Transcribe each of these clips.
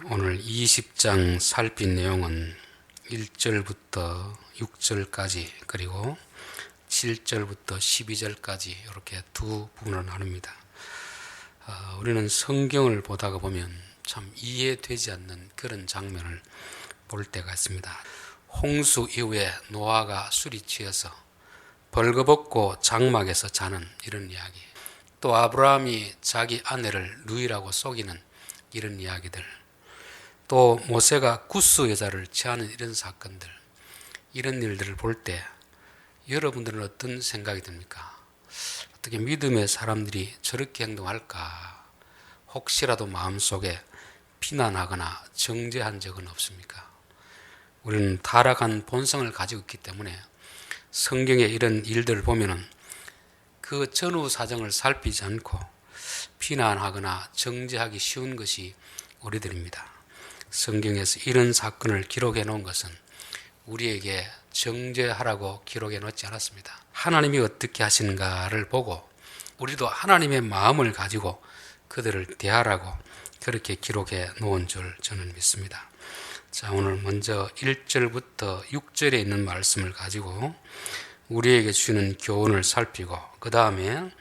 오늘 20장 살핀 내용은 1절부터 6절까지 그리고 7절부터 12절까지 이렇게 두 부분으로 나눕니다. 우리는 성경을 보다가 보면 참 이해되지 않는 그런 장면을 볼 때가 있습니다. 홍수 이후에 노아가 술이 취해서 벌거벗고 장막에서 자는 이런 이야기, 또 아브라함이 자기 아내를 누이라고 속이는 이런 이야기들, 또 모세가 구스 여자를 취하는 이런 사건들, 이런 일들을 볼 때 여러분들은 어떤 생각이 듭니까? 어떻게 믿음의 사람들이 저렇게 행동할까? 혹시라도 마음속에 비난하거나 정죄한 적은 없습니까? 우리는 타락한 본성을 가지고 있기 때문에 성경의 이런 일들을 보면은 그 전후 사정을 살피지 않고 비난하거나 정죄하기 쉬운 것이 우리들입니다. 성경에서 이런 사건을 기록해 놓은 것은 우리에게 정죄하라고 기록해 놓지 않았습니다. 하나님이 어떻게 하시는가를 보고 우리도 하나님의 마음을 가지고 그들을 대하라고 그렇게 기록해 놓은 줄 저는 믿습니다. 자, 오늘 먼저 1절부터 6절에 있는 말씀을 가지고 우리에게 주는 교훈을 살피고, 그 다음에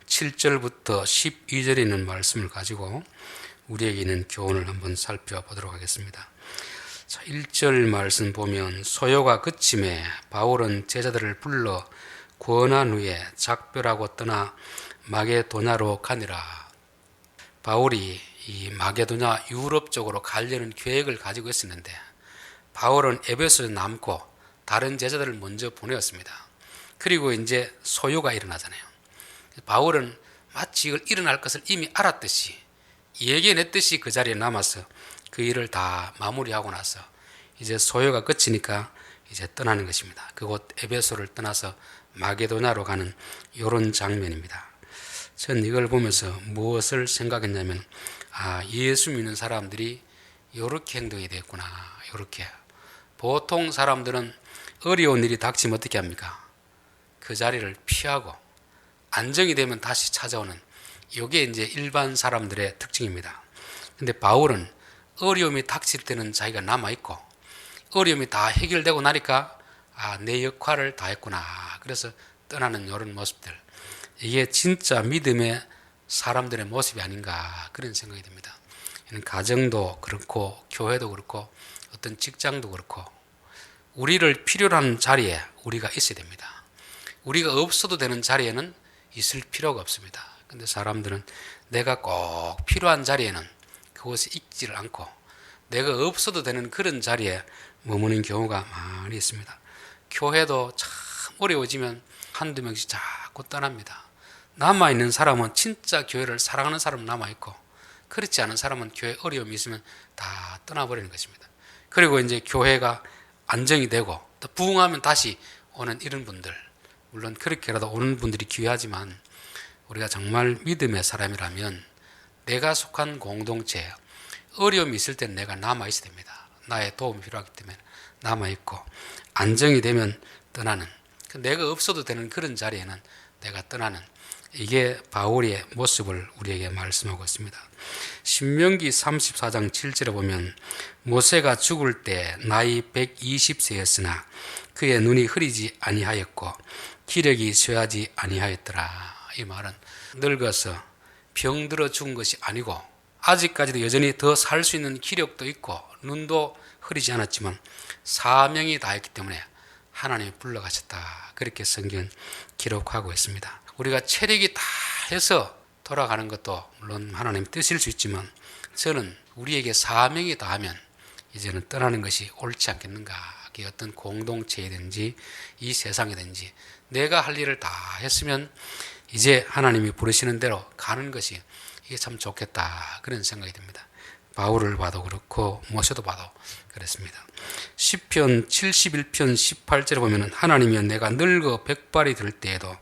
7절부터 12절에 있는 말씀을 가지고 우리에게 있는 교훈을 한번 살펴보도록 하겠습니다. 자, 1절 말씀 보면 소요가 그침에 바울은 제자들을 불러 권한 후에 작별하고 떠나 마게도냐로 가니라. 바울이 이 마게도냐 유럽 쪽으로 가려는 계획을 가지고 있었는데 바울은 에베소에 남고 다른 제자들을 먼저 보내었습니다. 그리고 이제 소요가 일어나잖아요. 바울은 마치 이걸 일어날 것을 이미 알았듯이 예견했듯이 그 자리에 남아서 그 일을 다 마무리하고 나서 이제 소요가 끝이니까 이제 떠나는 것입니다. 그곳 에베소를 떠나서 마게도냐로 가는 이런 장면입니다. 전 이걸 보면서 무엇을 생각했냐면, 예수 믿는 사람들이 이렇게 행동이 됐구나. 이렇게 보통 사람들은 어려운 일이 닥치면 어떻게 합니까? 그 자리를 피하고 안정이 되면 다시 찾아오는, 이게 이제 일반 사람들의 특징입니다. 근데 바울은 어려움이 닥칠 때는 자기가 남아있고 어려움이 다 해결되고 나니까 내 역할을 다 했구나. 그래서 떠나는 이런 모습들, 이게 진짜 믿음의 사람들의 모습이 아닌가 그런 생각이 듭니다. 가정도 그렇고 교회도 그렇고 어떤 직장도 그렇고 우리를 필요로 하는 자리에 우리가 있어야 됩니다. 우리가 없어도 되는 자리에는 있을 필요가 없습니다. 근데 사람들은 내가 꼭 필요한 자리에는 그곳에 있지를 않고 내가 없어도 되는 그런 자리에 머무는 경우가 많이 있습니다. 교회도 참 어려워지면 한두 명씩 자꾸 떠납니다. 남아있는 사람은 진짜 교회를 사랑하는 사람은 남아있고 그렇지 않은 사람은 교회 어려움이 있으면 다 떠나버리는 것입니다. 그리고 이제 교회가 안정이 되고 또 부흥하면 다시 오는 이런 분들, 물론 그렇게라도 오는 분들이 귀하지만 우리가 정말 믿음의 사람이라면 내가 속한 공동체, 어려움이 있을 때는 내가 남아있어야 됩니다. 나의 도움이 필요하기 때문에 남아있고 안정이 되면 떠나는, 내가 없어도 되는 그런 자리에는 내가 떠나는, 이게 바울의 모습을 우리에게 말씀하고 있습니다. 신명기 34장 7절에 보면 모세가 죽을 때 나이 120세였으나 그의 눈이 흐리지 아니하였고 기력이 쇠하지 아니하였더라. 이 말은 늙어서 병들어 죽은 것이 아니고 아직까지도 여전히 더 살 수 있는 기력도 있고 눈도 흐리지 않았지만 사명이 다했기 때문에 하나님이 불러가셨다. 그렇게 성경은 기록하고 있습니다. 우리가 체력이 다 해서 돌아가는 것도 물론 하나님 뜻일 수 있지만 저는 우리에게 사명이 다하면 이제는 떠나는 것이 옳지 않겠는가. 그게 어떤 공동체이든지 이 세상이든지 내가 할 일을 다 했으면 이제 하나님이 부르시는 대로 가는 것이 이게 참 좋겠다. 그런 생각이 듭니다. 바울을 봐도 그렇고 모세도 봐도 그렇습니다. 시편 71편 18절에 보면 하나님이여 내가 늙어 백발이 될 때에도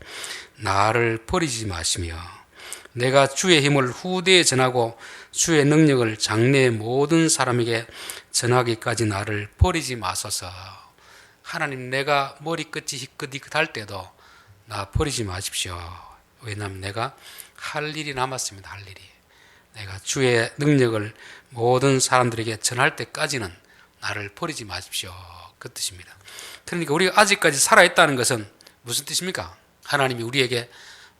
나를 버리지 마시며 내가 주의 힘을 후대에 전하고 주의 능력을 장래의 모든 사람에게 전하기까지 나를 버리지 마소서. 하나님, 내가 머리끝이 희끗희끗할 때도 나 버리지 마십시오. 왜냐하면 내가 할 일이 남았습니다. 할 일이. 내가 주의 능력을 모든 사람들에게 전할 때까지는 나를 버리지 마십시오. 그 뜻입니다. 그러니까 우리가 아직까지 살아있다는 것은 무슨 뜻입니까? 하나님이 우리에게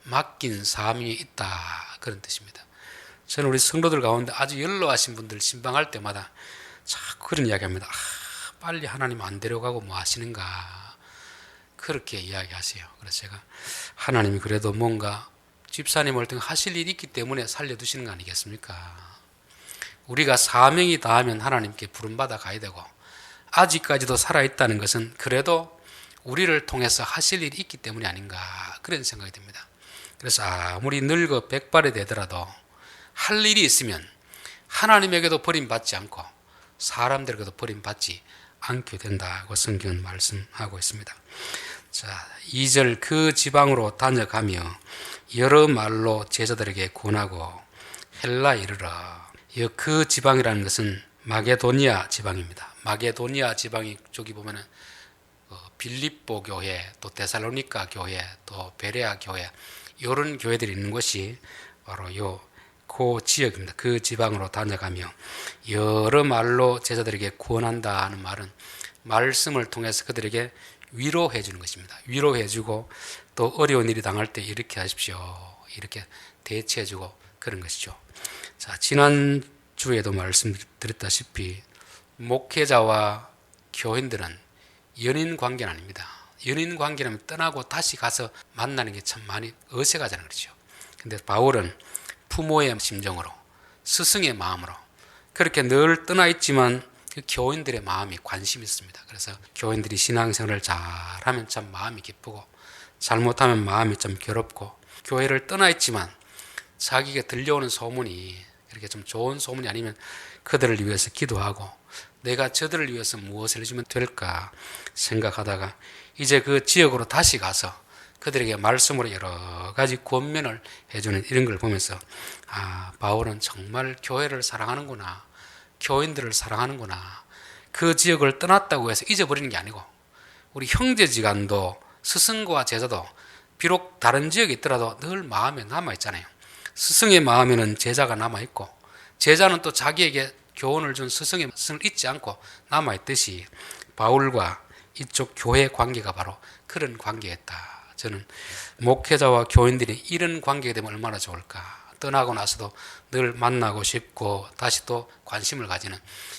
맡긴 사명이 있다, 그런 뜻입니다. 저는 우리 성도들 가운데 아주 연로하신 분들 신방할 때마다 자꾸 그런 이야기합니다. 빨리 하나님 안 데려가고 뭐 하시는가, 그렇게 이야기하세요. 그래서 제가 하나님이 그래도 뭔가 집사님을 등 하실 일이 있기 때문에 살려두시는 거 아니겠습니까? 우리가 사명이 다하면 하나님께 부름받아 가야 되고, 아직까지도 살아있다는 것은 그래도 우리를 통해서 하실 일이 있기 때문이 아닌가, 그런 생각이 듭니다. 그래서 아무리 늙어 백발이 되더라도 할 일이 있으면 하나님에게도 버림받지 않고 사람들에게도 버림받지 않게 된다고 성경은 말씀하고 있습니다. 자, 2절 그 지방으로 다녀가며 여러 말로 제자들에게 권하고 헬라에 이르러. 그 지방이라는 것은 마게도니아 지방입니다. 마게도니아 지방이 저기 보면은 빌립보 교회, 또 데살로니가 교회, 또 베레아 교회, 이런 교회들이 있는 곳이 바로 그 지역입니다. 그 지방으로 다녀가며 여러 말로 제자들에게 구원한다 하는 말은 말씀을 통해서 그들에게 위로해 주는 것입니다. 위로해 주고 또 어려운 일이 당할 때 이렇게 하십시오, 이렇게 대처해 주고 그런 것이죠. 자, 지난 주에도 말씀드렸다시피 목회자와 교인들은 연인 관계는 아닙니다. 연인 관계는 떠나고 다시 가서 만나는 게 참 많이 어색하잖아요. 그렇죠? 근데 바울은 부모의 심정으로, 스승의 마음으로 그렇게 늘 떠나 있지만 그 교인들의 마음이 관심이 있습니다. 그래서 교인들이 신앙생활을 잘하면 참 마음이 기쁘고, 잘못하면 마음이 좀 괴롭고, 교회를 떠나 있지만 자기에게 들려오는 소문이 그렇게 좀 좋은 소문이 아니면 그들을 위해서 기도하고 내가 저들을 위해서 무엇을 해주면 될까 생각하다가 이제 그 지역으로 다시 가서 그들에게 말씀으로 여러 가지 권면을 해주는 이런 걸 보면서 바울은 정말 교회를 사랑하는구나, 교인들을 사랑하는구나. 그 지역을 떠났다고 해서 잊어버리는 게 아니고, 우리 형제지간도 스승과 제자도 비록 다른 지역에 있더라도 늘 마음에 남아있잖아요. 스승의 마음에는 제자가 남아있고, 제자는 또 자기에게 교훈을 준 스승의 말씀을 잊지 않고 남아있듯이 바울과 이쪽 교회 관계가 바로 그런 관계였다. 저는 목회자와 교인들이 이런 관계가 되면 얼마나 좋을까. 떠나고 나서도 늘 만나고 싶고 다시 또 관심을 가지는,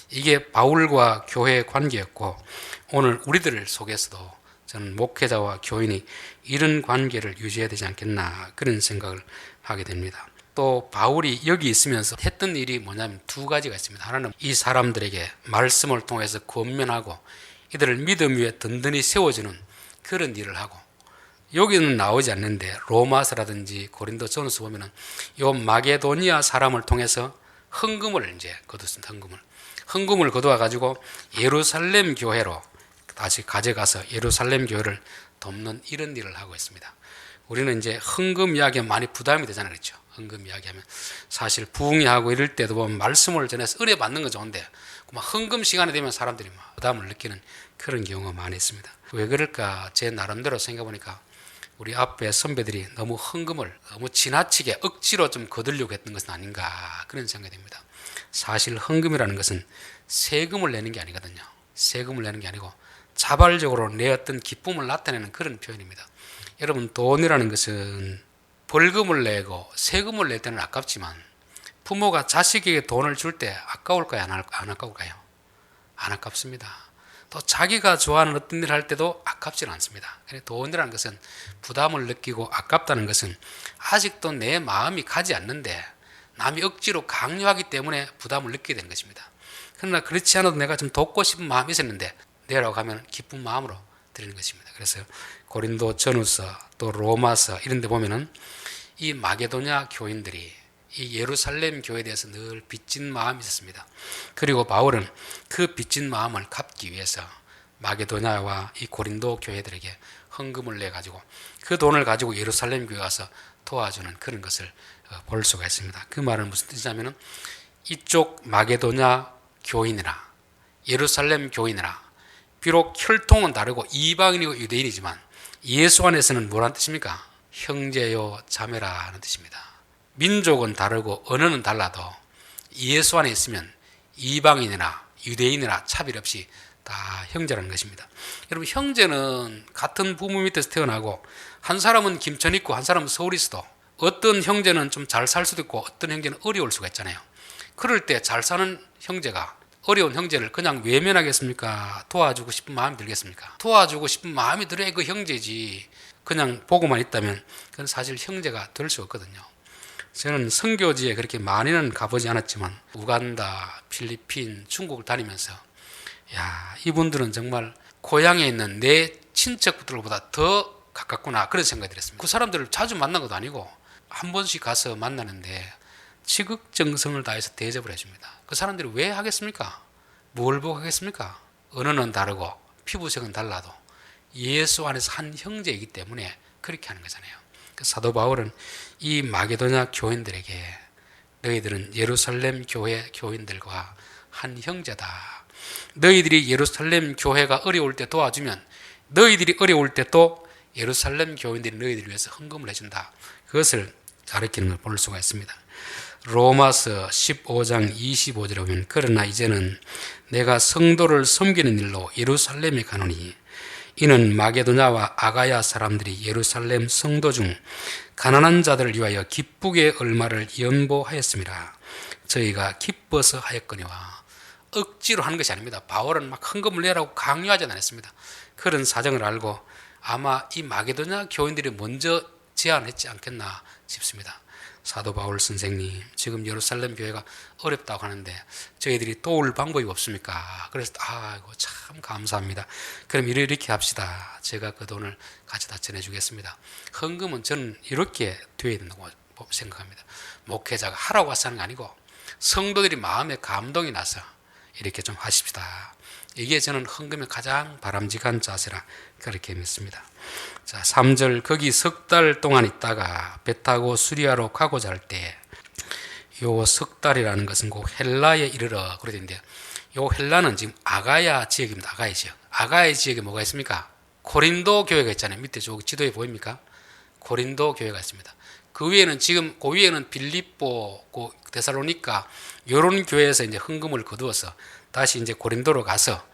이게 바울과 교회의 관계였고, 오늘 우리들 속에서도 저는 목회자와 교인이 이런 관계를 유지해야 되지 않겠나, 그런 생각을 하게 됩니다. 또 바울이 여기 있으면서 했던 일이 뭐냐면 두 가지가 있습니다. 하나는 이 사람들에게 말씀을 통해서 권면하고 이들을 믿음 위에 든든히 세워주는 그런 일을 하고, 여기는 나오지 않는데 로마서라든지 고린도 전서 보면은 요 마게도니아 사람을 통해서 헌금을 이제 거뒀습니다. 헌금을 거두어 가지고 예루살렘 교회로 다시 가져가서 예루살렘 교회를 돕는 이런 일을 하고 있습니다. 우리는 이제 헌금 이야기하면 많이 부담이 되잖아요. 그렇죠? 헌금 이야기하면 사실 부흥회하고 이럴 때도 보면 말씀을 전해서 은혜 받는 건 좋은데 막 헌금 시간이 되면 사람들이 막 부담을 느끼는 그런 경우가 많이 있습니다. 왜 그럴까? 제 나름대로 생각해보니까 우리 앞에 선배들이 너무 헌금을 너무 지나치게 억지로 좀 거두려고 했던 것은 아닌가, 그런 생각이 듭니다. 사실 헌금이라는 것은 세금을 내는 게 아니거든요. 세금을 내는 게 아니고 자발적으로 내 어떤 기쁨을 나타내는 그런 표현입니다. 여러분, 돈이라는 것은 벌금을 내고 세금을 낼 때는 아깝지만 부모가 자식에게 돈을 줄 때 아까울까요? 안 아까울까요? 안 아깝습니다. 또 자기가 좋아하는 어떤 일을 할 때도 아깝지는 않습니다. 돈이라는 것은 부담을 느끼고 아깝다는 것은 아직도 내 마음이 가지 않는데 남이 억지로 강요하기 때문에 부담을 느끼게 되는 것입니다. 그러나 그렇지 않아도 내가 좀 돕고 싶은 마음이 있었는데 내라고 하면 기쁜 마음으로 드리는 것입니다. 그래서 고린도 전후서 또 로마서 이런 데 보면은 이 마게도냐 교인들이 이 예루살렘 교회에 대해서 늘 빚진 마음이 있었습니다. 그리고 바울은 그 빚진 마음을 갚기 위해서 마게도냐와 이 고린도 교회들에게 헌금을 내가지고 그 돈을 가지고 예루살렘 교회 가서 도와주는 그런 것을 볼 수가 있습니다. 그 말은 무슨 뜻이냐면은 이쪽 마게도냐 교인이나 예루살렘 교인이나 비록 혈통은 다르고 이방인이고 유대인이지만 예수 안에서는 뭐라는 뜻입니까? 형제요 자매라 하는 뜻입니다. 민족은 다르고 언어는 달라도 예수 안에 있으면 이방인이나 유대인이나 차별 없이 다 형제라는 것입니다. 여러분, 형제는 같은 부모 밑에서 태어나고 한 사람은 김천 있고 한 사람은 서울 있어도 어떤 형제는 좀 잘 살 수도 있고 어떤 형제는 어려울 수가 있잖아요. 그럴 때 잘 사는 형제가 어려운 형제를 그냥 외면하겠습니까? 도와주고 싶은 마음이 들겠습니까? 도와주고 싶은 마음이 들어야 그 형제지, 그냥 보고만 있다면 그건 사실 형제가 될 수 없거든요. 저는 선교지에 그렇게 많이는 가보지 않았지만 우간다, 필리핀, 중국을 다니면서 야, 이분들은 정말 고향에 있는 내 친척들보다 더 가깝구나, 그런 생각이 들었습니다. 그 사람들을 자주 만난 것도 아니고 한 번씩 가서 만나는데 지극정성을 다해서 대접을 해줍니다. 그 사람들이 왜 하겠습니까? 뭘 보고 하겠습니까? 언어는 다르고 피부색은 달라도 예수 안에서 한 형제이기 때문에 그렇게 하는 거잖아요. 사도 바울은 이 마게도냐 교인들에게 너희들은 예루살렘 교회 교인들과 한 형제다. 너희들이 예루살렘 교회가 어려울 때 도와주면 너희들이 어려울 때 또 예루살렘 교인들이 너희들을 위해서 헌금을 해준다. 그것을 가르치는 걸 볼 수가 있습니다. 로마서 15장 25절에 보면 그러나 이제는 내가 성도를 섬기는 일로 예루살렘에 가노니 이는 마게도냐와 아가야 사람들이 예루살렘 성도 중 가난한 자들을 위하여 기쁘게 얼마를 연보하였습니다. 저희가 기뻐서 하였거니와. 억지로 하는 것이 아닙니다. 바울은 막 헌금을 내라고 강요하지 않았습니다. 그런 사정을 알고 아마 이 마게도냐 교인들이 먼저 제안했지 않겠나 싶습니다. 사도 바울 선생님, 지금 예루살렘 교회가 어렵다고 하는데 저희들이 도울 방법이 없습니까? 그래서 아이고 참 감사합니다. 그럼 이렇게 합시다. 제가 그 돈을 가져다 전해주겠습니다. 헌금은 저는 이렇게 되어야 된다고 생각합니다. 목회자가 하라고 해서 하는 게 아니고 성도들이 마음에 감동이 나서 이렇게 좀 하십시다. 이게 저는 헌금의 가장 바람직한 자세라 그렇게 믿습니다. 자, 3절 거기 석 달 동안 있다가 배 타고 수리아로 가고자 할 때 요 석 달이라는 것은 꼭 헬라에 이르러 그래 되는데 요 헬라는 지금 아가야 지역입니다. 아가야 지역. 아가야 지역에 뭐가 있습니까? 고린도 교회가 있잖아요. 밑에 저기 지도에 보입니까? 고린도 교회가 있습니다. 그 위에는 지금 그 위에는 빌립보, 그 데살로니가 요런 교회에서 이제 헌금을 거두어서 다시 이제 고린도로 가서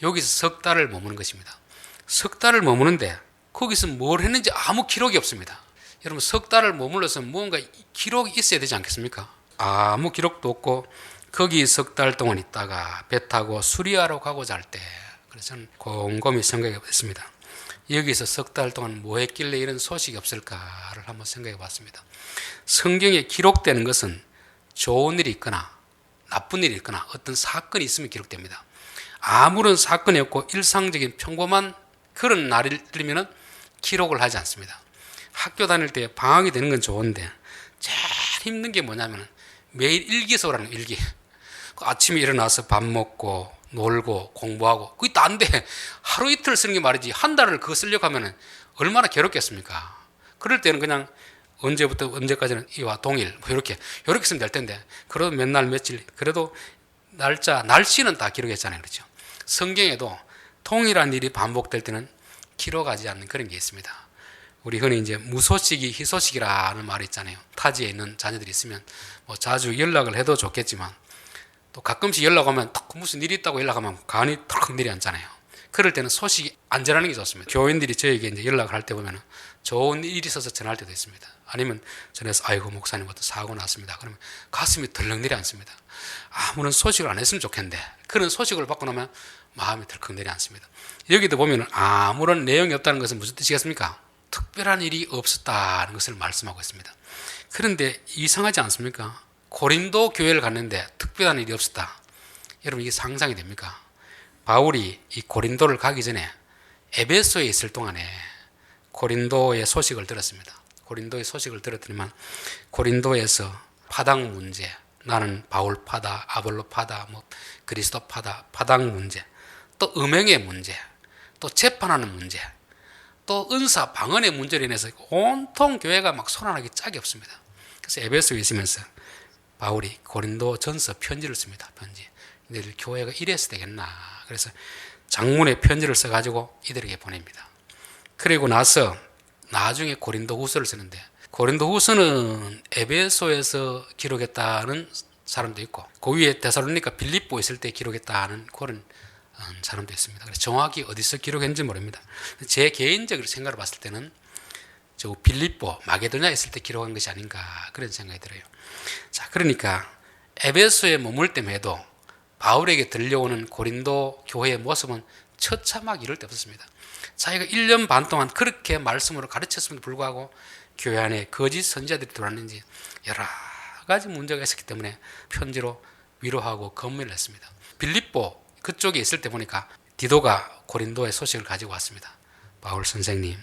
여기서 석 달을 머무는 것입니다. 석 달을 머무는데 거기서 뭘 했는지 아무 기록이 없습니다. 여러분, 석 달을 머물러서 뭔가 기록이 있어야 되지 않겠습니까? 아무 기록도 없고 거기 석 달 동안 있다가 배 타고 수리아로 가고자 할 때, 그래서 저는 곰곰이 생각해 봤습니다. 여기서 석 달 동안 뭐 했길래 이런 소식이 없을까를 한번 생각해 봤습니다. 성경에 기록되는 것은 좋은 일이 있거나 나쁜 일이 있거나 어떤 사건이 있으면 기록됩니다. 아무런 사건이 없고 일상적인 평범한 그런 날이면 기록을 하지 않습니다. 학교 다닐 때 방학이 되는 건 좋은데 제일 힘든 게 뭐냐면 매일 일기 써라는 일기. 아침에 일어나서 밥 먹고 놀고 공부하고 그게 다 안 돼. 하루 이틀 쓰는 게 말이지 한 달을 그거 쓰려고 하면 얼마나 괴롭겠습니까? 그럴 때는 그냥 언제부터 언제까지는 이와 동일 뭐 이렇게 쓰면 될 텐데 그래도 몇 날 며칠 그래도 날짜 날씨는 다 기록했잖아요. 그렇죠? 성경에도 동일한 일이 반복될 때는 기록하지 않는 그런 게 있습니다. 우리 흔히 이제 무소식이 희소식이라는 말이 있잖아요. 타지에 있는 자녀들이 있으면 뭐 자주 연락을 해도 좋겠지만 또 가끔씩 연락 오면 딱 무슨 일이 있다고 연락하면 간이 턱 내려앉잖아요. 그럴 때는 소식이 안 전하는 게 좋습니다. 교인들이 저에게 이제 연락을 할 때 보면 좋은 일이 있어서 전할 때도 있습니다. 아니면 전해서 아이고 목사님 어떤 사고 났습니다. 그러면 가슴이 덜렁 내려앉습니다. 아무런 소식을 안 했으면 좋겠는데 그런 소식을 받고 나면 마음이 덜컥 내려앉습니다. 여기도 보면 아무런 내용이 없다는 것은 무슨 뜻이겠습니까? 특별한 일이 없었다는 것을 말씀하고 있습니다. 그런데 이상하지 않습니까? 고린도 교회를 갔는데 특별한 일이 없었다. 여러분, 이게 상상이 됩니까? 바울이 이 고린도를 가기 전에 에베소에 있을 동안에 고린도의 소식을 들었습니다. 고린도의 소식을 들었더니만 고린도에서 파당 문제, 나는 바울 파다, 아볼로 파다, 뭐 그리스도 파다, 파당 문제, 또 음행의 문제, 또 재판하는 문제, 또 은사 방언의 문제로 인해서 온통 교회가 막 손안하기 짝이 없습니다. 그래서 에베소에 있으면서 바울이 고린도 전서 편지를 씁니다. 편지. 너희들 교회가 이래서 되겠나. 그래서 장문의 편지를 써가지고 이들에게 보냅니다. 그리고 나서 나중에 고린도 후서를 쓰는데 고린도후서는 에베소에서 기록했다는 사람도 있고 그 위에 데살로니가 빌립보 있을 때 기록했다는 그런 사람도 있습니다. 그래서 정확히 어디서 기록했는지 모릅니다. 제 개인적으로 생각을 봤을 때는 저 빌립보 마게도냐 있을 때 기록한 것이 아닌가 그런 생각이 들어요. 자, 그러니까 에베소에 머물 때에도 바울에게 들려오는 고린도 교회의 모습은 처참하게 이럴 데 없었습니다. 자기가 1년 반 동안 그렇게 말씀으로 가르쳤음에도 불구하고 교회 안에 거짓 선지자들이 들어왔는지 여러 가지 문제가 있었기 때문에 편지로 위로하고 건면을 했습니다. 빌립보 그쪽에 있을 때 보니까 디도가 고린도의 소식을 가지고 왔습니다. 바울 선생님,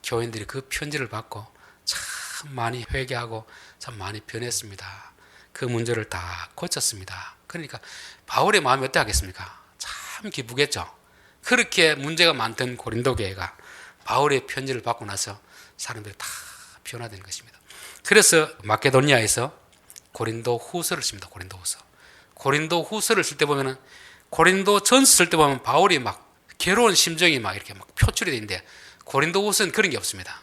교인들이 그 편지를 받고 참 많이 회개하고 참 많이 변했습니다. 그 문제를 다 고쳤습니다. 그러니까 바울의 마음이 어떻게 하겠습니까? 참 기쁘겠죠. 그렇게 문제가 많던 고린도 교회가 바울의 편지를 받고 나서 사람들이 다 변화된 것입니다. 그래서 마케도니아에서 고린도 후서를 씁니다. 고린도 후서. 고린도 후서를 쓸 때 보면은 고린도 전서 쓸 때 보면 바울이 막 괴로운 심정이 막 이렇게 막 표출이 되는데 고린도 후서는 그런 게 없습니다.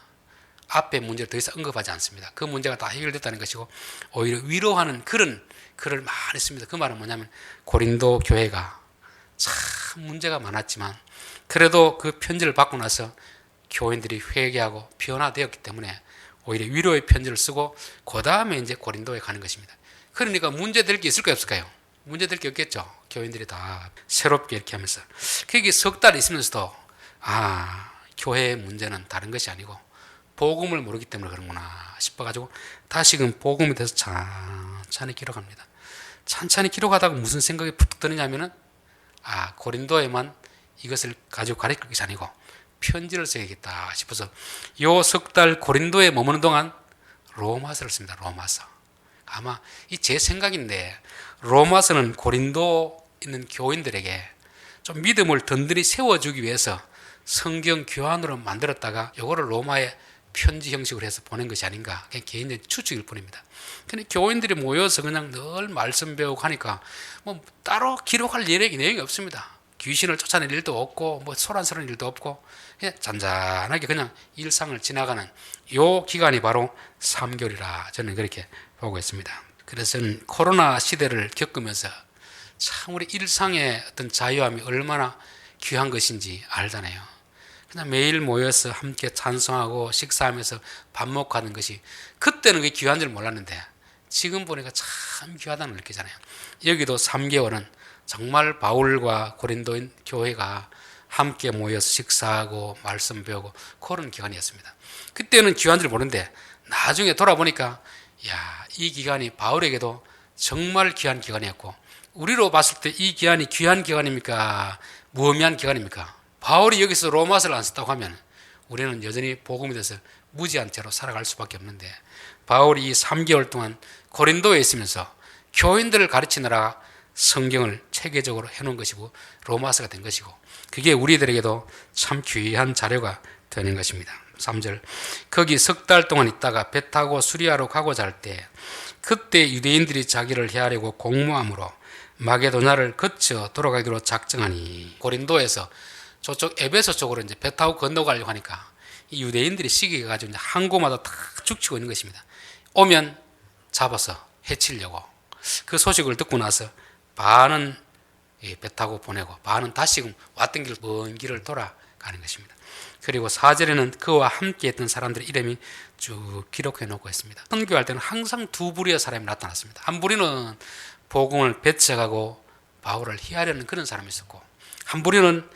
앞에 문제를 더 이상 언급하지 않습니다. 그 문제가 다 해결됐다는 것이고 오히려 위로하는 그런 글을 많이 씁니다. 그 말은 뭐냐면 고린도 교회가 참 문제가 많았지만 그래도 그 편지를 받고 나서 교인들이 회개하고 변화되었기 때문에 오히려 위로의 편지를 쓰고 그 다음에 이제 고린도에 가는 것입니다. 그러니까 문제될 게 있을까요 없을까요? 문제될 게 없겠죠. 교인들이 다 새롭게 이렇게 하면서 그게 석 달 있으면서도 교회의 문제는 다른 것이 아니고 복음을 모르기 때문에 그런구나 싶어가지고 다시금 복음에 대해서 찬찬히 기록합니다. 찬찬히 기록하다가 무슨 생각이 푹 드느냐면은 고린도에만 이것을 가지고 가르칠 것이 아니고 편지를 써야겠다 싶어서 요 석 달 고린도에 머무는 동안 로마서를 씁니다. 로마서. 아마 이 제 생각인데 로마서는 고린도 있는 교인들에게 좀 믿음을 든든히 세워주기 위해서 성경 교환으로 만들었다가 요거를 로마에 편지 형식으로 해서 보낸 것이 아닌가 그냥 개인적인 추측일 뿐입니다. 근데 교인들이 모여서 그냥 늘 말씀 배우고 하니까 뭐 따로 기록할 내용이 없습니다. 귀신을 쫓아낼 일도 없고 뭐 소란스러운 일도 없고 그냥 잔잔하게 그냥 일상을 지나가는 요 기간이 바로 3개월이라 저는 그렇게 보고 있습니다. 그래서 저는 코로나 시대를 겪으면서 참 우리 일상의 어떤 자유함이 얼마나 귀한 것인지 알잖아요. 그냥 매일 모여서 함께 찬송하고 식사하면서 밥 먹고 하는 것이 그때는 그게 귀한 줄 몰랐는데 지금 보니까 참 귀하다는 걸 느끼잖아요. 여기도 3개월은 정말 바울과 고린도인 교회가 함께 모여서 식사하고 말씀 배우고 그런 기간이었습니다. 그때는 귀한 줄 모르는데 나중에 돌아보니까 이 기간이 바울에게도 정말 귀한 기간이었고 우리로 봤을 때 이 기간이 귀한 기간입니까? 무의미한 기간입니까? 바울이 여기서 로마서를 안 썼다고 하면 우리는 여전히 복음에 대해서 무지한 채로 살아갈 수밖에 없는데 바울이 이 3개월 동안 고린도에 있으면서 교인들을 가르치느라 성경을 체계적으로 해놓은 것이고 로마서가 된 것이고 그게 우리들에게도 참 귀한 자료가 되는 것입니다. 3절 거기 석 달 동안 있다가 배 타고 수리아로 가고자 할 때 그때 유대인들이 자기를 해하려고 공모함으로 마게도냐를 거쳐 돌아가기로 작정하니 고린도에서 저쪽 에베소 쪽으로 이제 배 타고 건너가려고 하니까 이 유대인들이 시기가 가지고 이제 한 곳마다 다 죽치고 있는 것입니다. 오면 잡아서 해치려고 그 소식을 듣고 나서 반은 배 타고 보내고 반은 다시금 왔던 길 먼 길을 돌아가는 것입니다. 그리고 4절에는 그와 함께 했던 사람들의 이름이 쭉 기록해 놓고 있습니다. 선교할 때는 항상 두 부류의 사람이 나타났습니다. 한 부류는 복음을 배척하고 바울을 희하려는 그런 사람이 있었고 한 부류는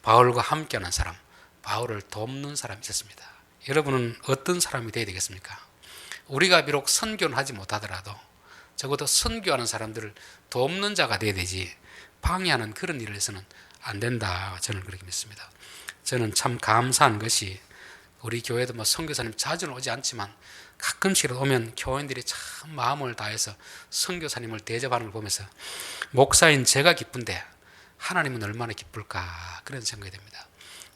바울과 함께하는 사람, 바울을 돕는 사람이 있었습니다. 여러분은 어떤 사람이 되어야 되겠습니까? 우리가 비록 선교는 하지 못하더라도 적어도 선교하는 사람들을 돕는 자가 되어야 되지 방해하는 그런 일을 해서는 안 된다 저는 그렇게 믿습니다. 저는 참 감사한 것이 우리 교회도 뭐 선교사님 자주는 오지 않지만 가끔씩이라도 오면 교인들이 참 마음을 다해서 선교사님을 대접하는 걸 보면서 목사인 제가 기쁜데 하나님은 얼마나 기쁠까 그런 생각이 듭니다.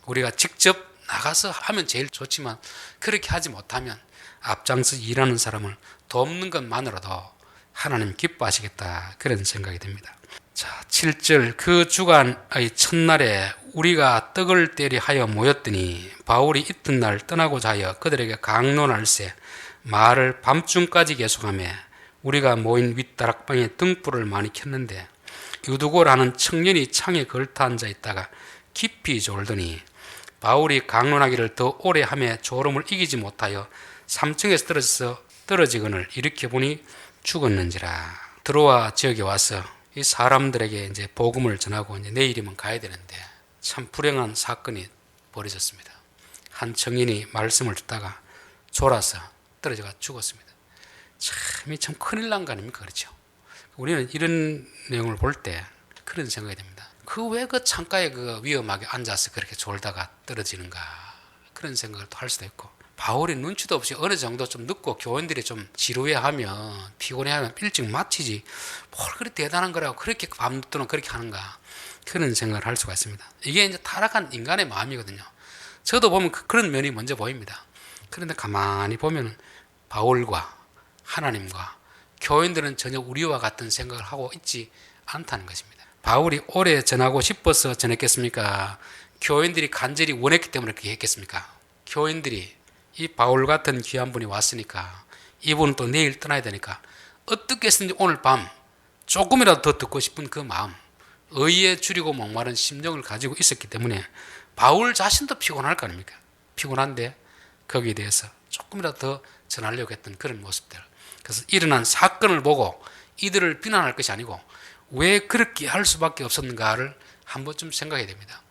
우리가 직접 나가서 하면 제일 좋지만 그렇게 하지 못하면 앞장서 일하는 사람을 돕는 것만으로도 하나님 기뻐하시겠다 그런 생각이 듭니다. 자, 7절 그 주간의 첫날에 우리가 떡을 때리 하여 모였더니 바울이 이튿날 떠나고자 하여 그들에게 강론할세 말을 밤중까지 계속하며 우리가 모인 윗다락방에 등불을 많이 켰는데 유두고라는 청년이 창에 걸터 앉아 있다가 깊이 졸더니 바울이 강론하기를 더 오래 하며 졸음을 이기지 못하여 3층에서 떨어지거늘 일으켜 보니 죽었는지라. 드로아 지역에 와서 이 사람들에게 이제 복음을 전하고 이제 내일이면 가야 되는데 참 불행한 사건이 벌어졌습니다. 한 청년이 말씀을 듣다가 졸아서 떨어져가 죽었습니다. 참 큰일 난 거 아닙니까? 그렇죠? 우리는 이런 내용을 볼 때 그런 생각이 됩니다. 왜 그 창가에 위험하게 앉아서 그렇게 졸다가 떨어지는가? 그런 생각을 또 할 수도 있고, 바울이 눈치도 없이 어느 정도 좀 늦고 교인들이 좀 지루해하면 피곤해하면 일찍 마치지 뭘 그렇게 대단한 거라고 그렇게 밤늦도록 그렇게 하는가? 그런 생각을 할 수가 있습니다. 이게 이제 타락한 인간의 마음이거든요. 저도 보면 그런 면이 먼저 보입니다. 그런데 가만히 보면 바울과 하나님과 교인들은 전혀 우리와 같은 생각을 하고 있지 않다는 것입니다. 바울이 오래 전하고 싶어서 전했겠습니까? 교인들이 간절히 원했기 때문에 그렇게 했겠습니까? 교인들이 이 바울 같은 귀한 분이 왔으니까 이분은 또 내일 떠나야 되니까 어떻게 했든지 오늘 밤 조금이라도 더 듣고 싶은 그 마음, 의에 줄이고 목마른 심정을 가지고 있었기 때문에 바울 자신도 피곤할 거 아닙니까? 피곤한데 거기에 대해서 조금이라도 더 전하려고 했던 그런 모습들. 그래서 일어난 사건을 보고 이들을 비난할 것이 아니고 왜 그렇게 할 수밖에 없었는가를 한 번쯤 생각해야 됩니다.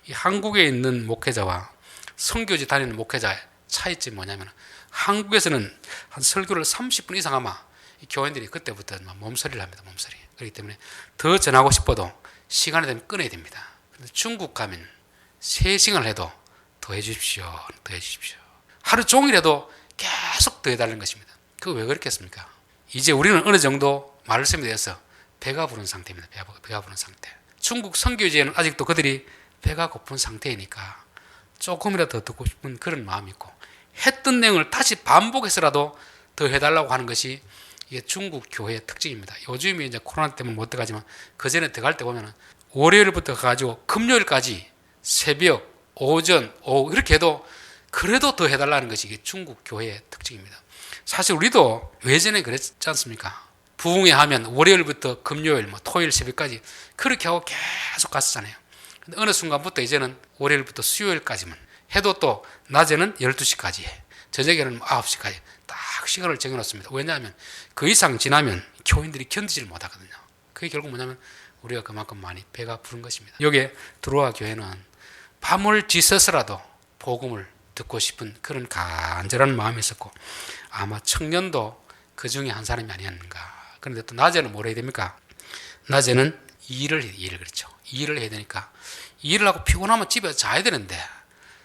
이 한국에 있는 목회자와 선교지 다니는 목회자의 차이점이 뭐냐면, 한국에서는 한 설교를 30분 이상 하면 이 교인들이 그때부터 몸서리를 합니다. 몸서리. 그렇기 때문에 더 전하고 싶어도 시간이 되면 끊어야 됩니다. 근데 중국 가면 3시간을 해도 더 해주십시오. 더 해주십시오. 하루 종일 해도 계속 더 해달라는 것입니다. 그거 왜 그렇겠습니까? 이제 우리는 어느 정도 말씀에 대해서 배가 부른 상태입니다. 배가 부른 상태. 중국 선교지에는 아직도 그들이 배가 고픈 상태이니까 조금이라도 더 듣고 싶은 그런 마음이 있고, 했던 내용을 다시 반복해서라도 더 해달라고 하는 것이 이게 중국 교회의 특징입니다. 요즘에 이제 코로나 때문에 못 들어가지만 그 전에 들어갈 때 보면은 월요일부터 가가지고 금요일까지 새벽, 오전, 오후 이렇게 해도 그래도 더 해달라는 것이 이게 중국 교회의 특징입니다. 사실 우리도 외전에 그랬지 않습니까? 부흥회 하면 월요일부터 금요일, 토요일 새벽까지 그렇게 하고 계속 갔었잖아요. 근데 어느 순간부터 이제는 월요일부터 수요일까지만 해도 또 낮에는 12시까지 해. 저녁에는 9시까지 딱 시간을 정해놓습니다. 왜냐하면 그 이상 지나면 교인들이 견디질 못하거든요. 그게 결국 뭐냐면 우리가 그만큼 많이 배가 부른 것입니다. 여기에 드로아 교회는 밤을 지새서라도 복음을 듣고 싶은 그런 간절한 마음이 있었고, 아마 청년도 그 중에 한 사람이 아니었는가. 그런데 또 낮에는 뭘 해야 됩니까? 낮에는 일을 그렇죠. 일을 해야 되니까 일을 하고 피곤하면 집에 자야 되는데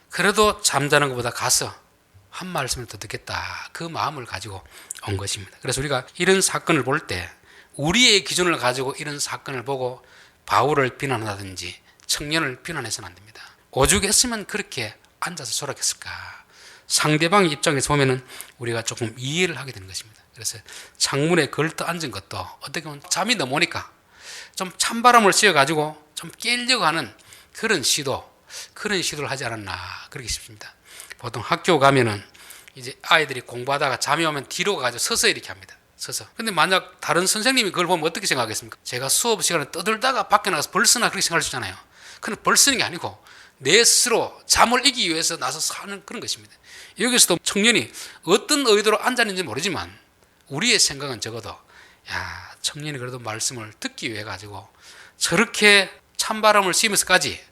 그래도 잠자는 것보다 가서 한 말씀을 더 듣겠다. 그 마음을 가지고 온 것입니다. 그래서 우리가 이런 사건을 볼 때 우리의 기준을 가지고 이런 사건을 보고 바울을 비난하든지 청년을 비난해서는 안 됩니다. 오죽했으면 그렇게 앉아서 졸았겠을까. 상대방의 입장에서 보면은 우리가 조금 이해를 하게 되는 것입니다. 그래서 창문에 걸터 앉은 것도 어떻게 보면 잠이 너무 오니까 좀 찬바람을 쐬어가지고 좀 깨려고 하는 그런 시도를 하지 않았나 그렇게 싶습니다. 보통 학교 가면은 이제 아이들이 공부하다가 잠이 오면 뒤로 가가지고 서서 이렇게 합니다. 서서. 근데 만약 다른 선생님이 그걸 보면 어떻게 생각하겠습니까? 제가 수업 시간에 떠들다가 밖에 나가서 벌쓰나 그렇게 생각할 수 있잖아요. 근데 벌쓰는 게 아니고 내 스스로 잠을 이기기 위해서 나서서 하는 그런 것입니다. 여기서도 청년이 어떤 의도로 앉았는지 모르지만 우리의 생각은 적어도 청년이 그래도 말씀을 듣기 위해 가지고 저렇게 찬바람을 쐬면서까지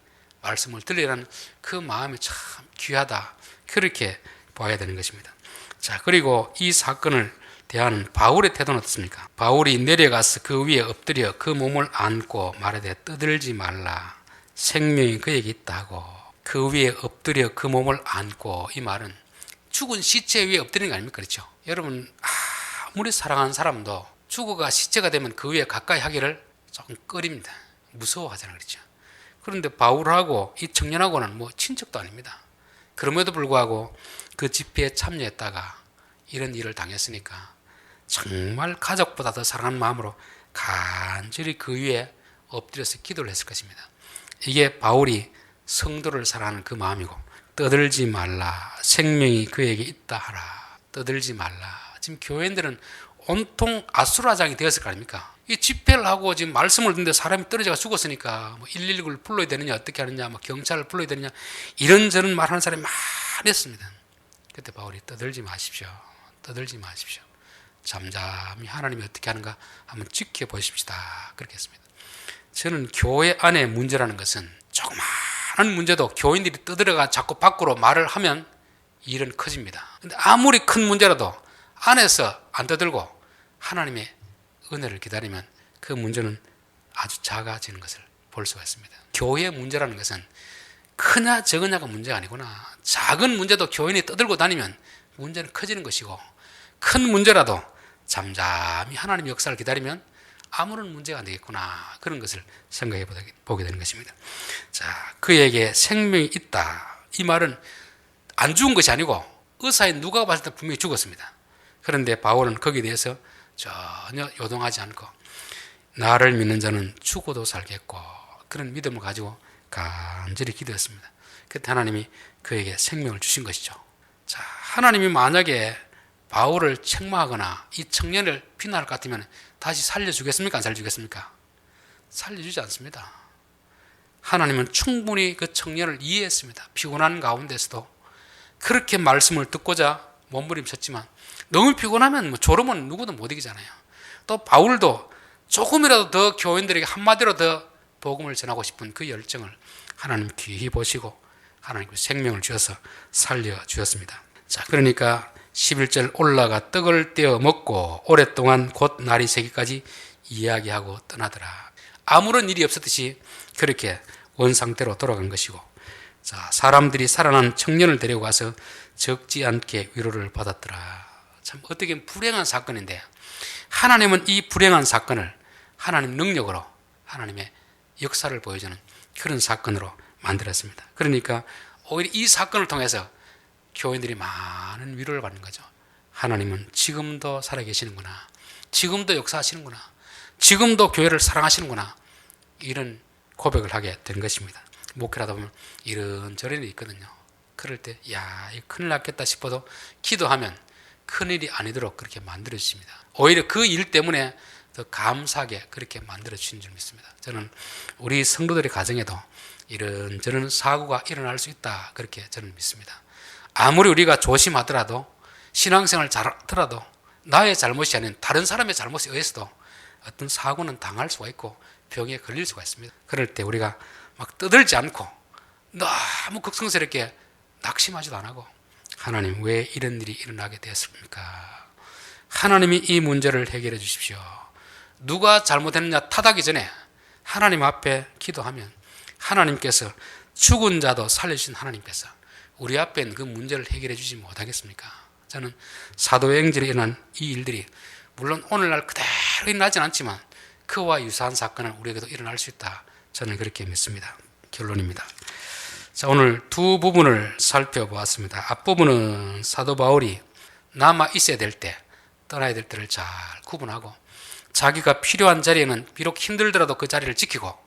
말씀을 들으라는 그 마음이 참 귀하다. 그렇게 봐야 되는 것입니다. 자, 그리고 이 사건을 대하는 바울의 태도는 어떻습니까? 바울이 내려가서 그 위에 엎드려 그 몸을 안고 말하되 떠들지 말라. 생명이 그에게 있다고. 그 위에 엎드려 그 몸을 안고, 이 말은 죽은 시체 위에 엎드리는 거 아닙니까? 그렇죠? 여러분 아무리 사랑하는 사람도 죽어가 시체가 되면 그 위에 가까이 하기를 조금 꺼립니다. 무서워하잖아요. 그렇죠? 그런데 바울하고 이 청년하고는 친척도 아닙니다. 그럼에도 불구하고 그 집회에 참여했다가 이런 일을 당했으니까 정말 가족보다 더 사랑하는 마음으로 간절히 그 위에 엎드려서 기도를 했을 것입니다. 이게 바울이 성도를 사랑하는 그 마음이고, 떠들지 말라 생명이 그에게 있다 하라. 떠들지 말라. 지금 교회인들은 온통 아수라장이 되었을 거 아닙니까? 이 집회를 하고 지금 말씀을 듣는데 사람이 떨어져가 죽었으니까 뭐 119를 불러야 되느냐, 어떻게 하느냐, 뭐 경찰을 불러야 되느냐, 이런저런 말하는 사람이 많았습니다. 그때 바울이 떠들지 마십시오. 떠들지 마십시오. 잠잠히 하나님이 어떻게 하는가 한번 지켜보십시다. 그렇게 했습니다. 저는 교회 안에 문제라는 것은 조그마한 문제도 교인들이 떠들어가 자꾸 밖으로 말을 하면 일은 커집니다. 근데 아무리 큰 문제라도 안에서 안 떠들고 하나님의 은혜를 기다리면 그 문제는 아주 작아지는 것을 볼 수가 있습니다. 교회의 문제라는 것은 크냐 적으냐가 문제가 아니구나. 작은 문제도 교인이 떠들고 다니면 문제는 커지는 것이고, 큰 문제라도 잠잠히 하나님의 역사를 기다리면 아무런 문제가 안 되겠구나. 그런 것을 생각해 보게 되는 것입니다. 자, 그에게 생명이 있다. 이 말은 안 죽은 것이 아니고 의사인 누가 봤을 때 분명히 죽었습니다. 그런데 바울은 거기에 대해서 전혀 요동하지 않고 나를 믿는 자는 죽어도 살겠고, 그런 믿음을 가지고 간절히 기도했습니다. 그때 하나님이 그에게 생명을 주신 것이죠. 자, 하나님이 만약에 바울을 책망하거나 이 청년을 비난할 것 같으면 다시 살려주겠습니까? 안 살려주겠습니까? 살려주지 않습니다. 하나님은 충분히 그 청년을 이해했습니다. 피곤한 가운데서도 그렇게 말씀을 듣고자 몸부림쳤지만 너무 피곤하면 뭐 졸으면 누구도 못 이기잖아요. 또 바울도 조금이라도 더 교인들에게 한마디로 더 복음을 전하고 싶은 그 열정을 하나님 귀히 보시고 하나님 생명을 주셔서 살려주셨습니다. 자, 그러니까 11절 올라가 떡을 떼어 먹고 오랫동안 곧 날이 새기까지 이야기하고 떠나더라. 아무런 일이 없었듯이 그렇게 원상태로 돌아간 것이고, 자, 사람들이 살아난 청년을 데리고 가서 적지 않게 위로를 받았더라. 참 어떻게 불행한 사건인데 하나님은 이 불행한 사건을 하나님 능력으로 하나님의 역사를 보여주는 그런 사건으로 만들었습니다. 그러니까 오히려 이 사건을 통해서 교인들이 많은 위로를 받는 거죠. 하나님은 지금도 살아계시는구나. 지금도 역사하시는구나. 지금도 교회를 사랑하시는구나. 이런 고백을 하게 된 것입니다. 목회하다 보면 이런저런 일이 있거든요. 그럴 때 야, 이거 큰일 났겠다 싶어도 기도하면 큰일이 아니도록 그렇게 만들어 주십니다. 오히려 그 일 때문에 더 감사하게 그렇게 만들어 주신 줄 믿습니다. 저는 우리 성도들의 가정에도 이런저런 사고가 일어날 수 있다, 그렇게 저는 믿습니다. 아무리 우리가 조심하더라도, 신앙생활을 잘하더라도 나의 잘못이 아닌 다른 사람의 잘못에 의해서도 어떤 사고는 당할 수가 있고 병에 걸릴 수가 있습니다. 그럴 때 우리가 막 떠들지 않고 너무 걱정스럽게 낙심하지도 안 하고 하나님 왜 이런 일이 일어나게 되었습니까? 하나님이 이 문제를 해결해 주십시오. 누가 잘못했느냐 탓하기 전에 하나님 앞에 기도하면 하나님께서 죽은 자도 살려주신 하나님께서 우리 앞에 있는 그 문제를 해결해 주지 못하겠습니까? 저는 사도행전에 일어난 이 일들이 물론 오늘날 그대로 일어나진 않지만 그와 유사한 사건은 우리에게도 일어날 수 있다, 저는 그렇게 믿습니다. 결론입니다. 자, 오늘 두 부분을 살펴보았습니다. 앞부분은 사도 바울이 남아 있어야 될 때, 떠나야 될 때를 잘 구분하고 자기가 필요한 자리에는 비록 힘들더라도 그 자리를 지키고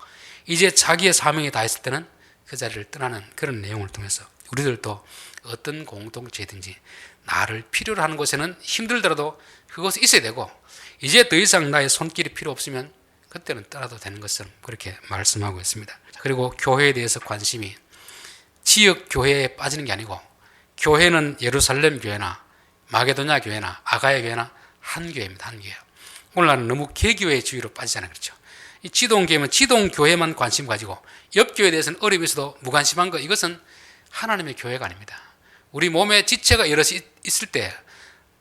이제 자기의 사명이 다했을 때는 그 자리를 떠나는 그런 내용을 통해서 우리들도 어떤 공동체든지 나를 필요로 하는 곳에는 힘들더라도 그곳에 있어야 되고 이제 더 이상 나의 손길이 필요 없으면 그때는 떠나도 되는 것처럼 그렇게 말씀하고 있습니다. 그리고 교회에 대해서 관심이 지역 교회에 빠지는 게 아니고 교회는 예루살렘 교회나 마게도냐 교회나 아가야 교회나 한 교회입니다. 한 교회. 오늘날은 너무 개교회 주의로 빠지잖아요. 그렇죠? 이 지동교회면 지동교회만 관심 가지고 옆교회에 대해서는 어려움이 있어도 무관심한 것, 이것은 하나님의 교회가 아닙니다. 우리 몸에 지체가 여럿이 있을 때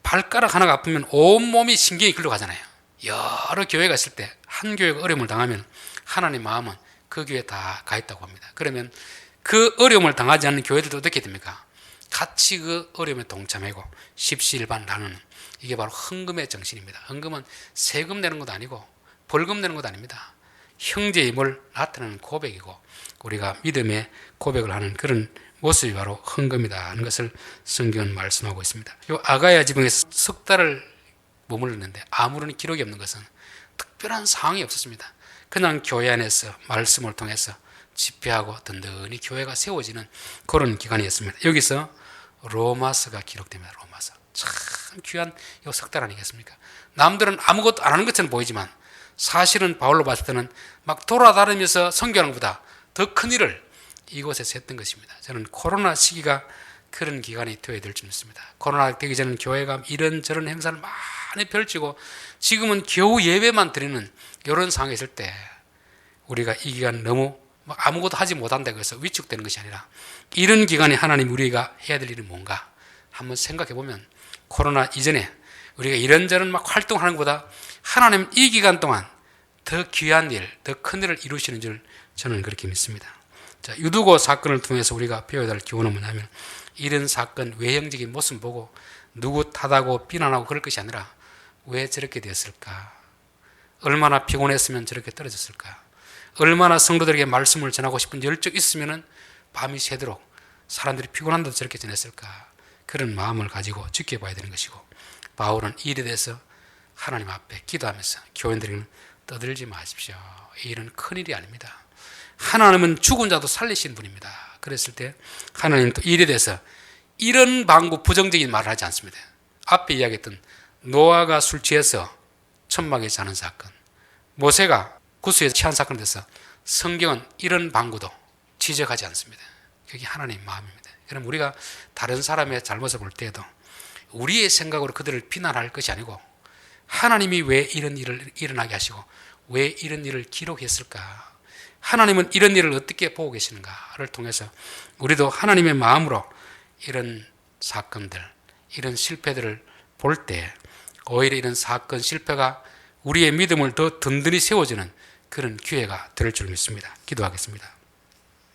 발가락 하나가 아프면 온몸이 신경이 글로 가잖아요. 여러 교회가 있을 때 한 교회가 어려움을 당하면 하나님 마음은 그 교회에 다 가 있다고 합니다. 그러면 그 어려움을 당하지 않는 교회들도 어떻게 됩니까? 같이 그 어려움에 동참하고 십시일반 나누는, 이게 바로 헌금의 정신입니다. 헌금은 세금 내는 것도 아니고 벌금 내는 것도 아닙니다. 형제의 힘을 나타내는 고백이고 우리가 믿음의 고백을 하는 그런 모습이 바로 헌금이다 하는 것을 성경은 말씀하고 있습니다. 이 아가야 지방에서 석 달을 머물렀는데 아무런 기록이 없는 것은 특별한 상황이 없었습니다. 그냥 교회 안에서 말씀을 통해서 집회하고 든든히 교회가 세워지는 그런 기간이었습니다. 여기서 로마서가 기록됩니다. 로마서. 참 귀한 요 석 달 아니겠습니까? 남들은 아무것도 안 하는 것처럼 보이지만 사실은 바울로 봤을 때는 막 돌아다니면서 선교하는 것보다 더 큰 일을 이곳에서 했던 것입니다. 저는 코로나 시기가 그런 기간이 되어야 될 줄 믿습니다. 코로나 되기 전에는 교회가 이런저런 행사를 많이 펼치고 지금은 겨우 예배만 드리는 이런 상황에 있을 때 우리가 이 기간 너무 막 아무것도 하지 못한다고 해서 위축되는 것이 아니라 이런 기간에 하나님 우리가 해야 될 일은 뭔가 한번 생각해 보면 코로나 이전에 우리가 이런저런 막 활동하는 것보다 하나님 이 기간 동안 더 귀한 일, 더 큰 일을 이루시는 줄 저는 그렇게 믿습니다. 자, 유두고 사건을 통해서 우리가 배워야 할 교훈은 뭐냐면 이런 사건 외형적인 모습 보고 누구 탓하고 비난하고 그럴 것이 아니라 왜 저렇게 되었을까? 얼마나 피곤했으면 저렇게 떨어졌을까? 얼마나 성도들에게 말씀을 전하고 싶은 열정이 있으면 밤이 새도록 사람들이 피곤한데도 저렇게 지냈을까? 그런 마음을 가지고 지켜봐야 되는 것이고 바울은 이 일에 대해서 하나님 앞에 기도하면서 교인들에게는 떠들지 마십시오. 이 일은 큰일이 아닙니다. 하나님은 죽은 자도 살리신 분입니다. 그랬을 때 하나님은 또 이 일에 대해서 이런 방구 부정적인 말을 하지 않습니다. 앞에 이야기했던 노아가 술 취해서 천막에 자는 사건, 모세가 구스에 취한 사건에 대해서 성경은 이런 방구도 지적하지 않습니다. 그게 하나님의 마음입니다. 그럼 우리가 다른 사람의 잘못을 볼 때에도 우리의 생각으로 그들을 비난할 것이 아니고 하나님이 왜 이런 일을 일어나게 하시고 왜 이런 일을 기록했을까? 하나님은 이런 일을 어떻게 보고 계시는가를 통해서 우리도 하나님의 마음으로 이런 사건들, 이런 실패들을 볼 때 오히려 이런 사건, 실패가 우리의 믿음을 더 든든히 세워주는 그런 기회가 될 줄 믿습니다. 기도하겠습니다.